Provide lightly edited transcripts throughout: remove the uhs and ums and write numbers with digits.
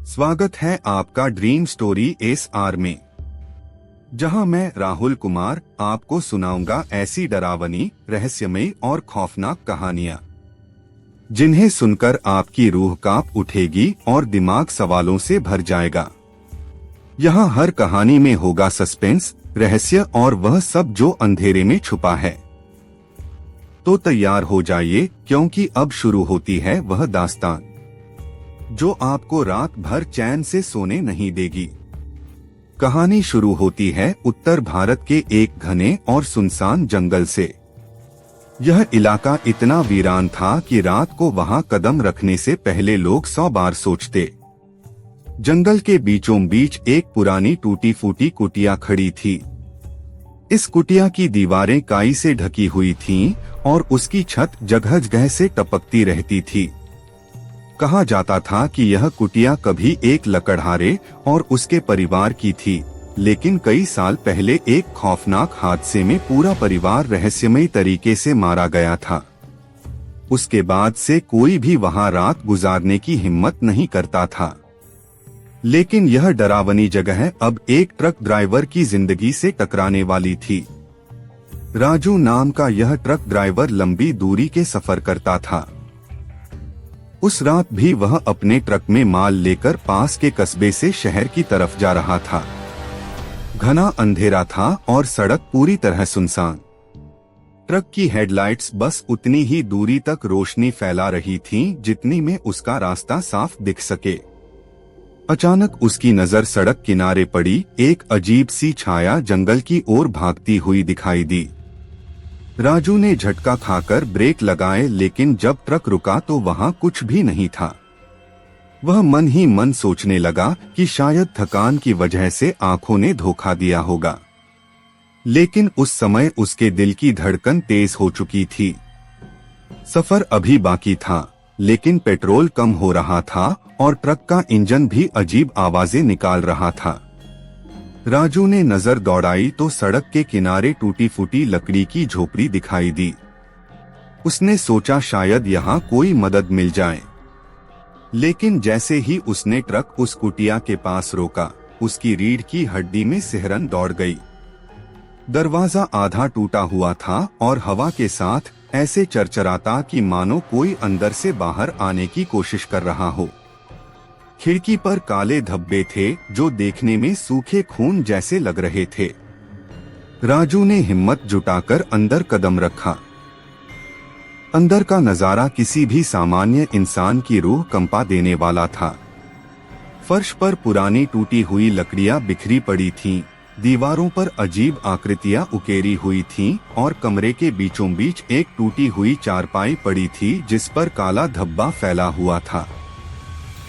स्वागत है आपका ड्रीम स्टोरी SR में, जहां मैं राहुल कुमार आपको सुनाऊंगा ऐसी डरावनी, रहस्यमयी और खौफनाक कहानियां जिन्हें सुनकर आपकी रूह कांप उठेगी और दिमाग सवालों से भर जाएगा। यहां हर कहानी में होगा सस्पेंस, रहस्य और वह सब जो अंधेरे में छुपा है। तो तैयार हो जाइए, क्योंकि अब शुरू होती है वह दास्तान जो आपको रात भर चैन से सोने नहीं देगी। कहानी शुरू होती है उत्तर भारत के एक घने और सुनसान जंगल से। यह इलाका इतना वीरान था कि रात को वहां कदम रखने से पहले लोग 100 बार सोचते। जंगल के बीचों बीच एक पुरानी टूटी फूटी कुटिया खड़ी थी। इस कुटिया की दीवारें काई से ढकी हुई थीं और उसकी छत जगह जगह से टपकती रहती थी। कहा जाता था कि यह कुटिया कभी एक लकड़हारे और उसके परिवार की थी, लेकिन कई साल पहले एक खौफनाक हादसे में पूरा परिवार रहस्यमयी तरीके से मारा गया था। उसके बाद से कोई भी वहां रात गुजारने की हिम्मत नहीं करता था। लेकिन यह डरावनी जगह अब एक ट्रक ड्राइवर की जिंदगी से टकराने वाली थी। राजू नाम का यह ट्रक ड्राइवर लंबी दूरी के सफर करता था। उस रात भी वह अपने ट्रक में माल लेकर पास के कस्बे से शहर की तरफ जा रहा था। घना अंधेरा था और सड़क पूरी तरह सुनसान। ट्रक की हेडलाइट्स बस उतनी ही दूरी तक रोशनी फैला रही थीं जितनी में उसका रास्ता साफ दिख सके। अचानक उसकी नजर सड़क किनारे पड़ी एक अजीब सी छाया जंगल की ओर भागती हुई दिखाई दी। राजू ने झटका खाकर ब्रेक लगाए, लेकिन जब ट्रक रुका तो वहां कुछ भी नहीं था। वह मन ही मन सोचने लगा कि शायद थकान की वजह से आंखों ने धोखा दिया होगा। लेकिन उस समय उसके दिल की धड़कन तेज हो चुकी थी। सफर अभी बाकी था, लेकिन पेट्रोल कम हो रहा था और ट्रक का इंजन भी अजीब आवाजें निकाल रहा था। राजू ने नजर दौड़ाई तो सड़क के किनारे टूटी फूटी लकड़ी की झोपड़ी दिखाई दी। उसने सोचा शायद यहाँ कोई मदद मिल जाए। लेकिन जैसे ही उसने ट्रक उस कुटिया के पास रोका, उसकी रीढ़ की हड्डी में सिहरन दौड़ गई। दरवाजा आधा टूटा हुआ था और हवा के साथ ऐसे चरचराता कि मानो कोई अंदर से बाहर आने की कोशिश कर रहा हो। खिड़की पर काले धब्बे थे जो देखने में सूखे खून जैसे लग रहे थे। राजू ने हिम्मत जुटाकर अंदर कदम रखा। अंदर का नजारा किसी भी सामान्य इंसान की रूह कंपा देने वाला था। फर्श पर पुरानी टूटी हुई लकड़ियां बिखरी पड़ी थीं, दीवारों पर अजीब आकृतियां उकेरी हुई थीं और कमरे के बीचों बीच एक टूटी हुई चारपाई पड़ी थी जिस पर काला धब्बा फैला हुआ था।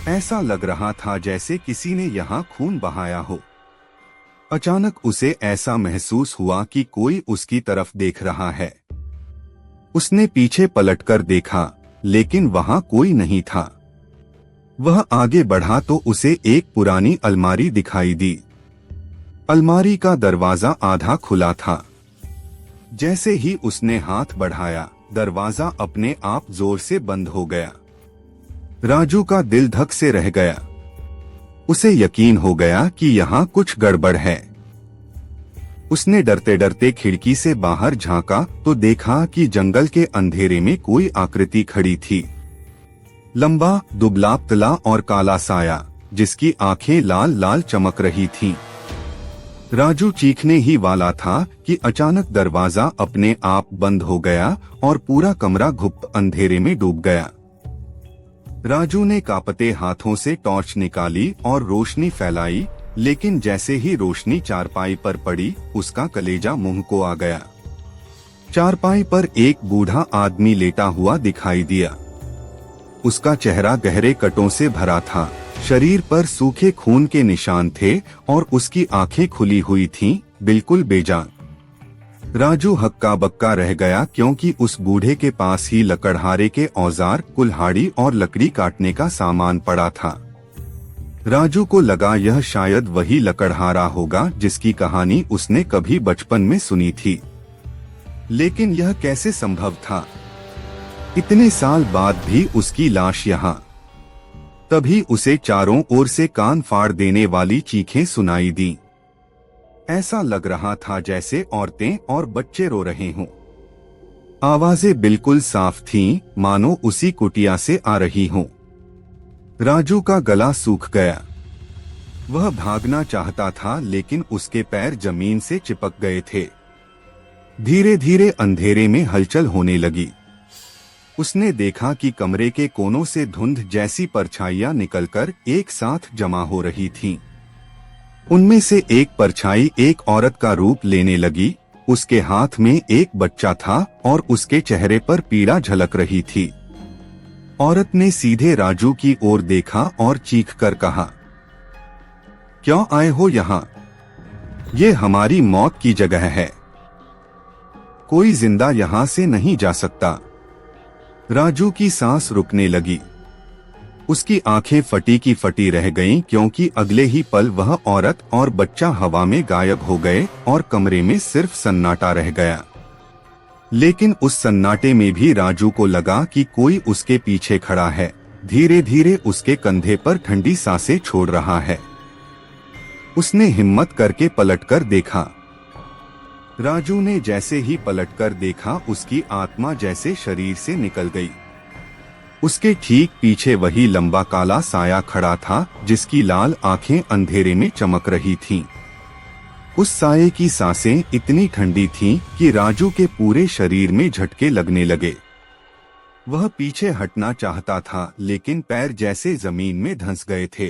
ऐसा लग रहा था जैसे किसी ने यहाँ खून बहाया हो। अचानक उसे ऐसा महसूस हुआ कि कोई उसकी तरफ देख रहा है। उसने पीछे पलटकर देखा, लेकिन वहां कोई नहीं था। वह आगे बढ़ा तो उसे एक पुरानी अलमारी दिखाई दी। अलमारी का दरवाजा आधा खुला था। जैसे ही उसने हाथ बढ़ाया, दरवाजा अपने आप जोर से बंद हो गया। राजू का दिल धक से रह गया। उसे यकीन हो गया कि यहाँ कुछ गड़बड़ है। उसने डरते डरते खिड़की से बाहर झांका तो देखा कि जंगल के अंधेरे में कोई आकृति खड़ी थी। लंबा, दुबला पतला और काला साया, जिसकी आंखें लाल लाल चमक रही थीं। राजू चीखने ही वाला था कि अचानक दरवाजा अपने आप बंद हो गया और पूरा कमरा गुप्त अंधेरे में डूब गया। राजू ने कांपते हाथों से टॉर्च निकाली और रोशनी फैलाई, लेकिन जैसे ही रोशनी चारपाई पर पड़ी, उसका कलेजा मुंह को आ गया। चारपाई पर एक बूढ़ा आदमी लेटा हुआ दिखाई दिया। उसका चेहरा गहरे कटों से भरा था, शरीर पर सूखे खून के निशान थे और उसकी आंखें खुली हुई थीं, बिल्कुल बेजान। राजू हक्का बक्का रह गया, क्योंकि उस बूढ़े के पास ही लकड़हारे के औजार, कुल्हाड़ी और लकड़ी काटने का सामान पड़ा था। राजू को लगा यह शायद वही लकड़हारा होगा जिसकी कहानी उसने कभी बचपन में सुनी थी। लेकिन यह कैसे संभव था? इतने साल बाद भी उसकी लाश यहाँ। तभी उसे चारों ओर से कान फाड़ देने वाली चीखें सुनाई दी। ऐसा लग रहा था जैसे औरतें और बच्चे रो रहे हों। आवाजें बिल्कुल साफ थीं, मानो उसी कुटिया से आ रही हों। राजू का गला सूख गया। वह भागना चाहता था लेकिन उसके पैर जमीन से चिपक गए थे। धीरे धीरे अंधेरे में हलचल होने लगी। उसने देखा कि कमरे के कोनों से धुंध जैसी परछाइयां निकलकर एक साथ जमा हो रही थीं। उनमें से एक परछाई एक औरत का रूप लेने लगी। उसके हाथ में एक बच्चा था और उसके चेहरे पर पीड़ा झलक रही थी। औरत ने सीधे राजू की ओर देखा और चीख कर कहा, क्यों आए हो यहाँ? ये हमारी मौत की जगह है। कोई जिंदा यहाँ से नहीं जा सकता। राजू की सांस रुकने लगी। उसकी आंखें फटी की फटी रह गईं क्योंकि अगले ही पल वह औरत और बच्चा हवा में गायब हो गए और कमरे में सिर्फ सन्नाटा रह गया। लेकिन उस सन्नाटे में भी राजू को लगा कि कोई उसके पीछे खड़ा है, धीरे धीरे उसके कंधे पर ठंडी सांसें छोड़ रहा है। उसने हिम्मत करके पलटकर देखा। राजू ने जैसे ही पलटकर देखा, उसकी आत्मा जैसे शरीर से निकल गई। उसके ठीक पीछे वही लंबा काला साया खड़ा था जिसकी लाल आंखें अंधेरे में चमक रही थीं। उस साये की सांसें इतनी ठंडी थीं कि राजू के पूरे शरीर में झटके लगने लगे। वह पीछे हटना चाहता था लेकिन पैर जैसे जमीन में धंस गए थे।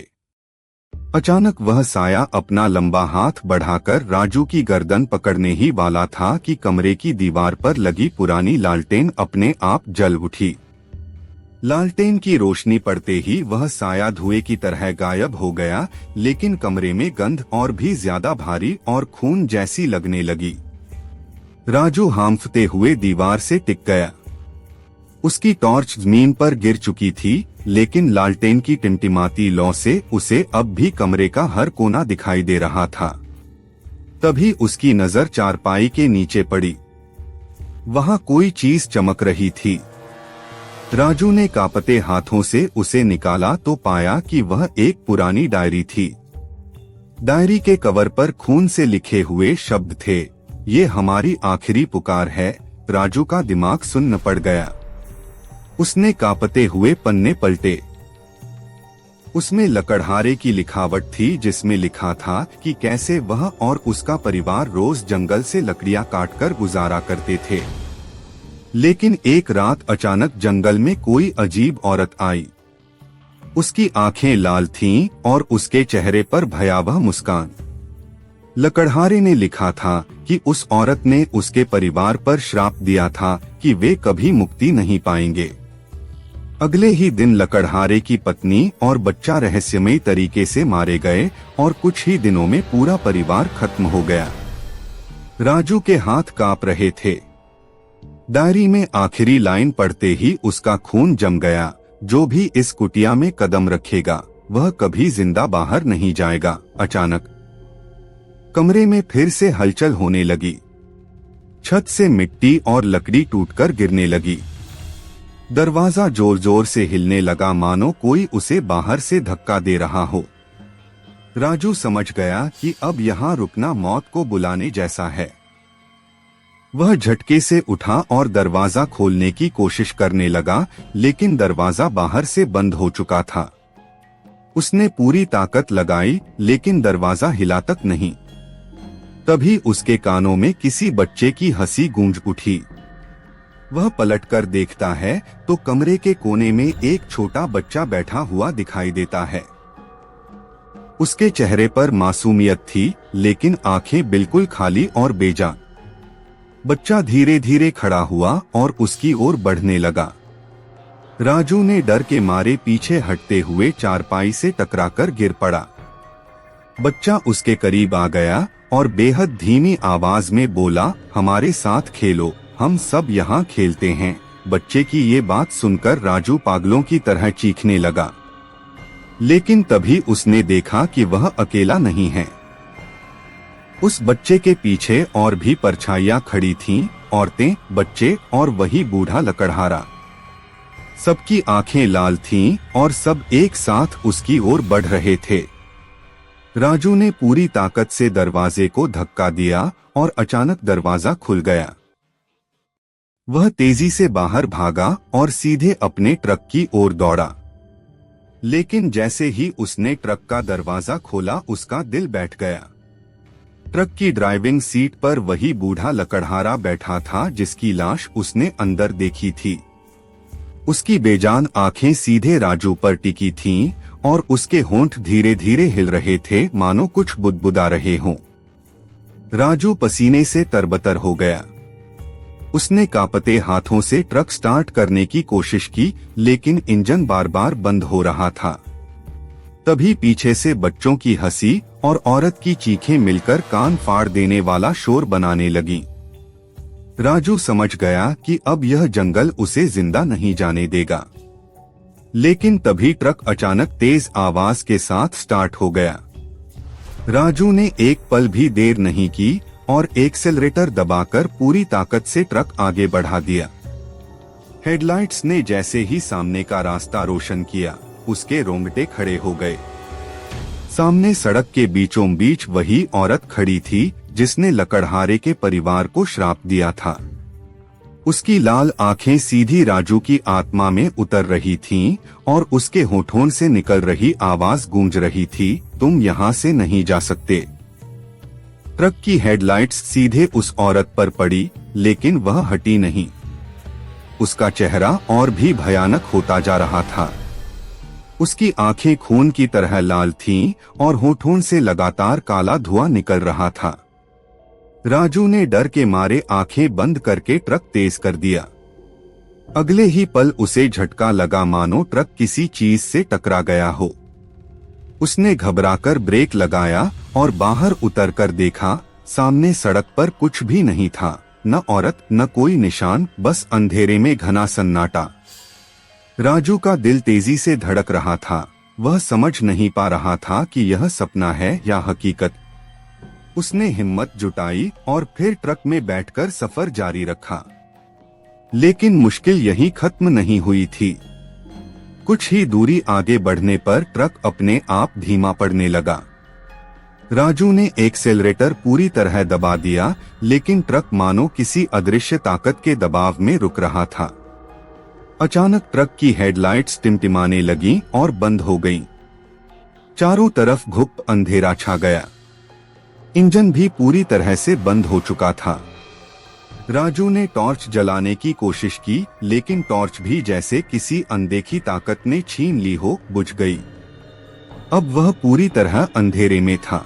अचानक वह साया अपना लंबा हाथ बढ़ाकर राजू की गर्दन पकड़ने ही वाला था कि कमरे की दीवार पर लगी पुरानी लालटेन अपने आप जल उठी। लालटेन की रोशनी पड़ते ही वह साया धुएं की तरह गायब हो गया, लेकिन कमरे में गंध और भी ज्यादा भारी और खून जैसी लगने लगी। राजू हांफते हुए दीवार से टिक गया। उसकी टॉर्च जमीन पर गिर चुकी थी, लेकिन लालटेन की टिमटिमाती लौ से उसे अब भी कमरे का हर कोना दिखाई दे रहा था। तभी उसकी नजर चारपाई के नीचे पड़ी। वहां कोई चीज चमक रही थी। राजू ने कांपते हाथों से उसे निकाला तो पाया कि वह एक पुरानी डायरी थी। डायरी के कवर पर खून से लिखे हुए शब्द थे, ये हमारी आखिरी पुकार है। राजू का दिमाग सुन्न पड़ गया। उसने कांपते हुए पन्ने पलटे। उसमें लकड़हारे की लिखावट थी जिसमें लिखा था कि कैसे वह और उसका परिवार रोज जंगल से लकड़ियां काटकर गुजारा करते थे। लेकिन एक रात अचानक जंगल में कोई अजीब औरत आई। उसकी आंखें लाल थीं और उसके चेहरे पर भयावह मुस्कान। लकड़हारे ने लिखा था कि उस औरत ने उसके परिवार पर श्राप दिया था कि वे कभी मुक्ति नहीं पाएंगे। अगले ही दिन लकड़हारे की पत्नी और बच्चा रहस्यमयी तरीके से मारे गए और कुछ ही दिनों में पूरा परिवार खत्म हो गया। राजू के हाथ कांप रहे थे। डायरी में आखिरी लाइन पढ़ते ही उसका खून जम गया, जो भी इस कुटिया में कदम रखेगा वह कभी जिंदा बाहर नहीं जाएगा। अचानक कमरे में फिर से हलचल होने लगी। छत से मिट्टी और लकड़ी टूटकर गिरने लगी। दरवाजा जोर जोर से हिलने लगा, मानो कोई उसे बाहर से धक्का दे रहा हो। राजू समझ गया कि अब यहाँ रुकना मौत को बुलाने जैसा है। वह झटके से उठा और दरवाजा खोलने की कोशिश करने लगा, लेकिन दरवाजा बाहर से बंद हो चुका था। उसने पूरी ताकत लगाई, लेकिन दरवाजा हिला तक नहीं। तभी उसके कानों में किसी बच्चे की हंसी गूंज उठी। वह पलटकर देखता है तो कमरे के कोने में एक छोटा बच्चा बैठा हुआ दिखाई देता है। उसके चेहरे पर मासूमियत थी, लेकिन आंखें बिल्कुल खाली और बेजान। बच्चा धीरे धीरे खड़ा हुआ और उसकी ओर बढ़ने लगा। राजू ने डर के मारे पीछे हटते हुए चारपाई से टकराकर गिर पड़ा। बच्चा उसके करीब आ गया और बेहद धीमी आवाज में बोला, हमारे साथ खेलो, हम सब यहाँ खेलते हैं। बच्चे की ये बात सुनकर राजू पागलों की तरह चीखने लगा, लेकिन तभी उसने देखा कि वह अकेला नहीं है। उस बच्चे के पीछे और भी परछाइयां खड़ी थीं, औरतें, बच्चे और वही बूढ़ा लकड़हारा। सबकी आंखें लाल थीं और सब एक साथ उसकी ओर बढ़ रहे थे। राजू ने पूरी ताकत से दरवाजे को धक्का दिया और अचानक दरवाजा खुल गया। वह तेजी से बाहर भागा और सीधे अपने ट्रक की ओर दौड़ा। लेकिन जैसे ही उसने ट्रक का दरवाजा खोला, उसका दिल बैठ गया। ट्रक की ड्राइविंग सीट पर वही बूढ़ा लकड़हारा बैठा था जिसकी लाश उसने अंदर देखी थी। उसकी बेजान आंखें सीधे राजू पर टिकी थीं और उसके होंठ धीरे धीरे हिल रहे थे, मानो कुछ बुदबुदा रहे हों। राजू पसीने से तरबतर हो गया। उसने कांपते हाथों से ट्रक स्टार्ट करने की कोशिश की, लेकिन इंजन बार बार बंद हो रहा था। तभी पीछे से बच्चों की हंसी और औरत की चीखें मिलकर कान फाड़ देने वाला शोर बनाने लगीं। राजू समझ गया कि अब यह जंगल उसे जिंदा नहीं जाने देगा। लेकिन तभी ट्रक अचानक तेज आवाज के साथ स्टार्ट हो गया। राजू ने एक पल भी देर नहीं की और एक्सेलरेटर दबाकर पूरी ताकत से ट्रक आगे बढ़ा दिया। हेडलाइट्स ने जैसे ही सामने का रास्ता रोशन किया, उसके रोंगटे खड़े हो गए। सामने सड़क के बीचों बीच वही औरत खड़ी थी जिसने लकड़हारे के परिवार को श्राप दिया था। उसकी लाल आंखें सीधी राजू की आत्मा में उतर रही थीं और उसके होठों से निकल रही आवाज गूंज रही थी, तुम यहाँ से नहीं जा सकते। ट्रक की हेडलाइट्स सीधे उस औरत पर पड़ी, लेकिन वह हटी नहीं। उसका चेहरा और भी भयानक होता जा रहा था। उसकी आंखें खून की तरह लाल थीं और होठों से लगातार काला धुआं निकल रहा था। राजू ने डर के मारे आंखें बंद करके ट्रक तेज कर दिया। अगले ही पल उसे झटका लगा, मानो ट्रक किसी चीज से टकरा गया हो। उसने घबराकर ब्रेक लगाया और बाहर उतरकर देखा, सामने सड़क पर कुछ भी नहीं था, न औरत न कोई निशान, बस अंधेरे में घना सन्नाटा। राजू का दिल तेजी से धड़क रहा था। वह समझ नहीं पा रहा था कि यह सपना है या हकीकत। उसने हिम्मत जुटाई और फिर ट्रक में बैठकर सफर जारी रखा। लेकिन मुश्किल यहीं खत्म नहीं हुई थी। कुछ ही दूरी आगे बढ़ने पर ट्रक अपने आप धीमा पड़ने लगा। राजू ने एक्सेलरेटर पूरी तरह दबा दिया, लेकिन ट्रक मानो किसी अदृश्य ताकत के दबाव में रुक रहा था। अचानक ट्रक की हेडलाइट्स टिमटिमाने लगीं और बंद हो गईं। चारों तरफ घुप अंधेरा छा गया। इंजन भी पूरी तरह से बंद हो चुका था। राजू ने टॉर्च जलाने की कोशिश की, लेकिन टॉर्च भी जैसे किसी अनदेखी ताकत ने छीन ली हो, बुझ गई। अब वह पूरी तरह अंधेरे में था।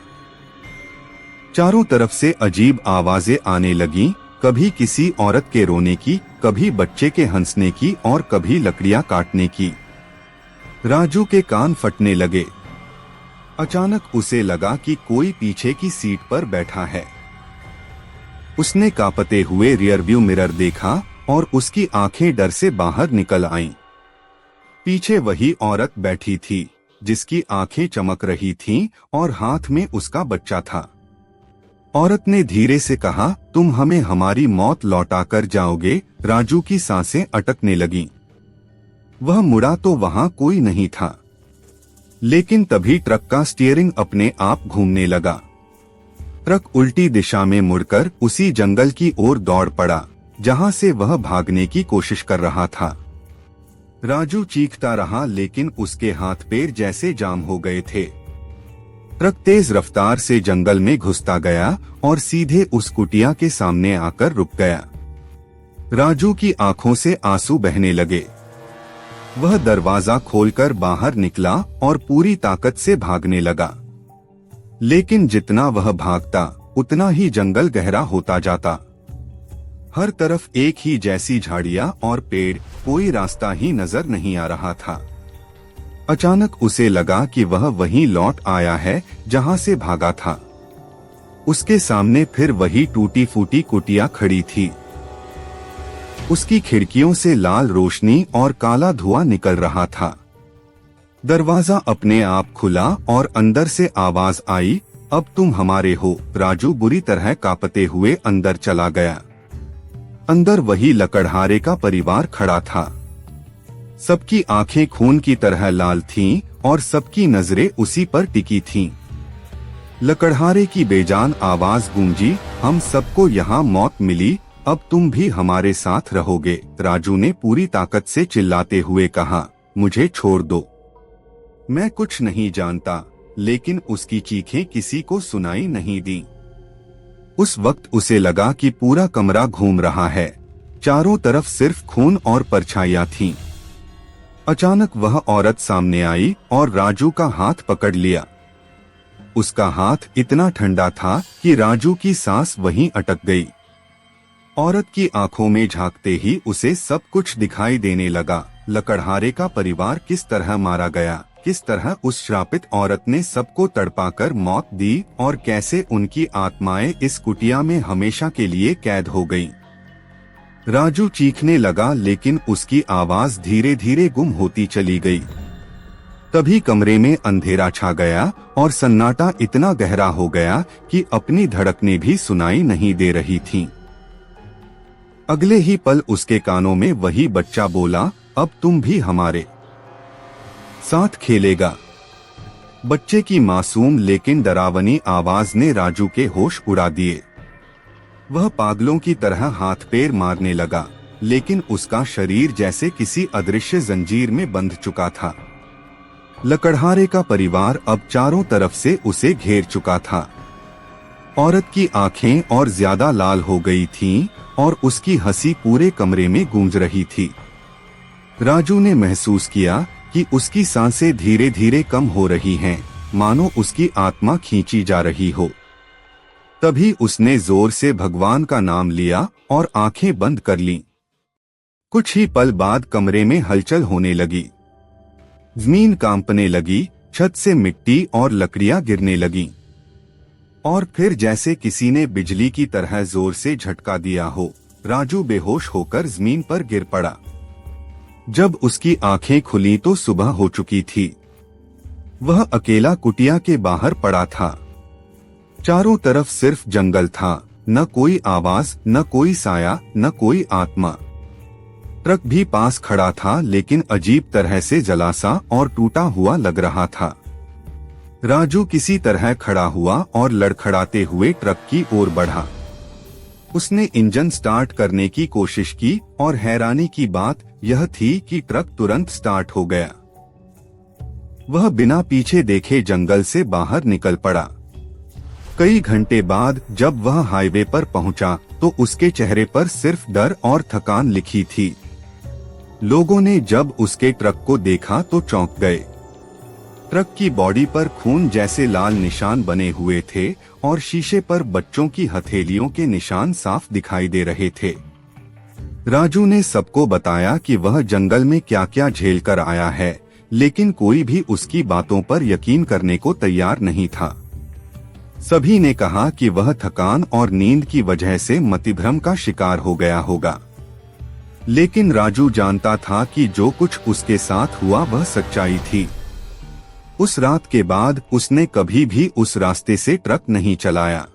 चारों तरफ से अजीब आवाजें आने लगीं, कभी किसी औरत के रोने की, कभी बच्चे के हंसने की और कभी लकड़ियां काटने की। राजू के कान फटने लगे। अचानक उसे लगा कि कोई पीछे की सीट पर बैठा है। उसने कांपते हुए रियरव्यू मिरर देखा और उसकी आंखें डर से बाहर निकल आईं। पीछे वही औरत बैठी थी जिसकी आंखें चमक रही थीं और हाथ में उसका बच्चा था। औरत ने धीरे से कहा, तुम हमें हमारी मौत लौटा कर जाओगे। राजू की सांसें अटकने लगीं। वह मुड़ा तो वहां कोई नहीं था, लेकिन तभी ट्रक का स्टीयरिंग अपने आप घूमने लगा। ट्रक उल्टी दिशा में मुड़कर उसी जंगल की ओर दौड़ पड़ा जहां से वह भागने की कोशिश कर रहा था। राजू चीखता रहा, लेकिन उसके हाथ पैर जैसे जाम हो गए थे। ट्रक तेज रफ्तार से जंगल में घुसता गया और सीधे उस कुटिया के सामने आकर रुक गया। राजू की आंखों से आंसू बहने लगे। वह दरवाजा खोलकर बाहर निकला और पूरी ताकत से भागने लगा। लेकिन जितना वह भागता, उतना ही जंगल गहरा होता जाता। हर तरफ एक ही जैसी झाड़ियां और पेड़, कोई रास्ता ही नजर नहीं आ रहा था। अचानक उसे लगा कि वह वहीं लौट आया है जहां से भागा था। उसके सामने फिर वही टूटी फूटी कुटिया खड़ी थी। उसकी खिड़कियों से लाल रोशनी और काला धुआं निकल रहा था। दरवाजा अपने आप खुला और अंदर से आवाज आई, अब तुम हमारे हो। राजू बुरी तरह कांपते हुए अंदर चला गया। अंदर वही लकड़हारे का परिवार खड़ा था। सबकी आंखें खून की तरह लाल थीं और सबकी नजरें उसी पर टिकी थीं। लकड़हारे की बेजान आवाज गूंजी, हम सबको यहाँ मौत मिली, अब तुम भी हमारे साथ रहोगे। राजू ने पूरी ताकत से चिल्लाते हुए कहा, मुझे छोड़ दो, मैं कुछ नहीं जानता। लेकिन उसकी चीखें किसी को सुनाई नहीं दी। उस वक्त उसे लगा कि पूरा कमरा घूम रहा है, चारों तरफ सिर्फ खून और परछाइयां थीं। अचानक वह औरत सामने आई और राजू का हाथ पकड़ लिया। उसका हाथ इतना ठंडा था कि राजू की सांस वहीं अटक गई। औरत की आंखों में झांकते ही उसे सब कुछ दिखाई देने लगा। लकड़हारे का परिवार किस तरह मारा गया, किस तरह उस श्रापित औरत ने सबको तड़पाकर मौत दी और कैसे उनकी आत्माएं इस कुटिया में हमेशा के लिए कैद हो गईं। राजू चीखने लगा, लेकिन उसकी आवाज धीरे धीरे गुम होती चली गई। तभी कमरे में अंधेरा छा गया और सन्नाटा इतना गहरा हो गया कि अपनी धड़कनें भी सुनाई नहीं दे रही थीं। अगले ही पल उसके कानों में वही बच्चा बोला, अब तुम भी हमारे साथ खेलेगा। बच्चे की मासूम लेकिन डरावनी आवाज ने राजू के होश उड़ा दिए। वह पागलों की तरह हाथ पैर मारने लगा, लेकिन उसका शरीर जैसे किसी अदृश्य जंजीर में बंध चुका था। लकड़हारे का परिवार अब चारों तरफ से उसे घेर चुका था। औरत की आंखें और ज्यादा लाल हो गई थीं और उसकी हंसी पूरे कमरे में गूंज रही थी। राजू ने महसूस किया कि उसकी सांसें धीरे धीरे कम हो रही हैं, मानो उसकी आत्मा खींची जा रही हो। तभी उसने जोर से भगवान का नाम लिया और आंखें बंद कर लीं। कुछ ही पल बाद कमरे में हलचल होने लगी। जमीन कांपने लगी, छत से मिट्टी और लकड़ियां गिरने लगीं। और फिर जैसे किसी ने बिजली की तरह जोर से झटका दिया हो, राजू बेहोश होकर जमीन पर गिर पड़ा। जब उसकी आंखें खुली तो सुबह हो चुकी थी। वह अकेला कुटिया के बाहर पड़ा था। चारों तरफ सिर्फ जंगल था, न कोई आवाज, न कोई साया, न कोई आत्मा। ट्रक भी पास खड़ा था, लेकिन अजीब तरह से जलासा और टूटा हुआ लग रहा था। राजू किसी तरह खड़ा हुआ और लड़खड़ाते हुए ट्रक की ओर बढ़ा। उसने इंजन स्टार्ट करने की कोशिश की और हैरानी की बात यह थी कि ट्रक तुरंत स्टार्ट हो गया। वह बिना पीछे देखे जंगल से बाहर निकल पड़ा। कई घंटे बाद जब वह हाईवे पर पहुंचा तो उसके चेहरे पर सिर्फ डर और थकान लिखी थी। लोगों ने जब उसके ट्रक को देखा तो चौंक गए। ट्रक की बॉडी पर खून जैसे लाल निशान बने हुए थे और शीशे पर बच्चों की हथेलियों के निशान साफ दिखाई दे रहे थे। राजू ने सबको बताया कि वह जंगल में क्या क्या झेल कर आया है, लेकिन कोई भी उसकी बातों पर यकीन करने को तैयार नहीं था। सभी ने कहा कि वह थकान और नींद की वजह से मतिभ्रम का शिकार हो गया होगा। लेकिन राजू जानता था कि जो कुछ उसके साथ हुआ वह सच्चाई थी। उस रात के बाद उसने कभी भी उस रास्ते से ट्रक नहीं चलाया।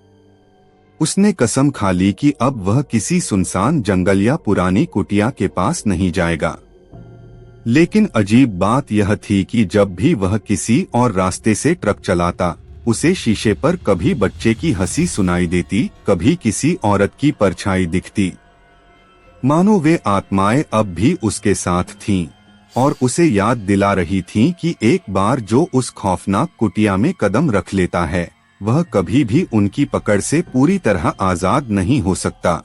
उसने कसम खा ली कि अब वह किसी सुनसान जंगल या पुरानी कुटिया के पास नहीं जाएगा। लेकिन अजीब बात यह थी कि जब भी वह किसी और रास्ते से ट्रक चलाता, उसे शीशे पर कभी बच्चे की हंसी सुनाई देती, कभी किसी औरत की परछाई दिखती, मानो वे आत्माएं अब भी उसके साथ थीं और उसे याद दिला रही थीं कि एक बार जो उस खौफनाक कुटिया में कदम रख लेता है, वह कभी भी उनकी पकड़ से पूरी तरह आजाद नहीं हो सकता।